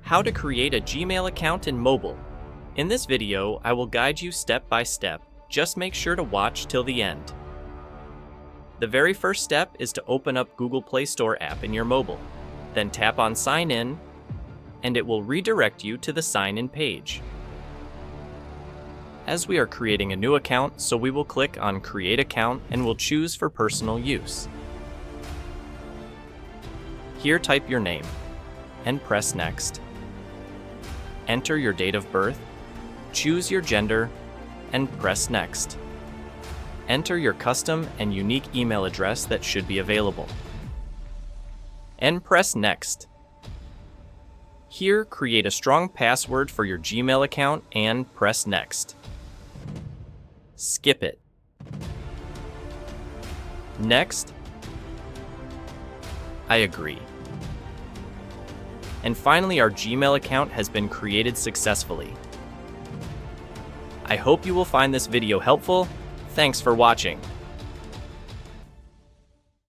How to create a Gmail account in mobile. In this video, I will guide you step by step. Just make sure to watch till the end. The very first step is to open up Google Play Store app in your mobile. Then tap on Sign In, and it will redirect you to the Sign In page. As we are creating a new account, so we will click on Create Account and we'll choose for personal use. Here type your name and press Next. Enter your date of birth, choose your gender, and press Next. Enter your custom and unique email address that should be available. And press Next. Here, create a strong password for your Gmail account and press Next. Skip it. Next. I agree. And finally, our Gmail account has been created successfully. I hope you will find this video helpful. Thanks for watching.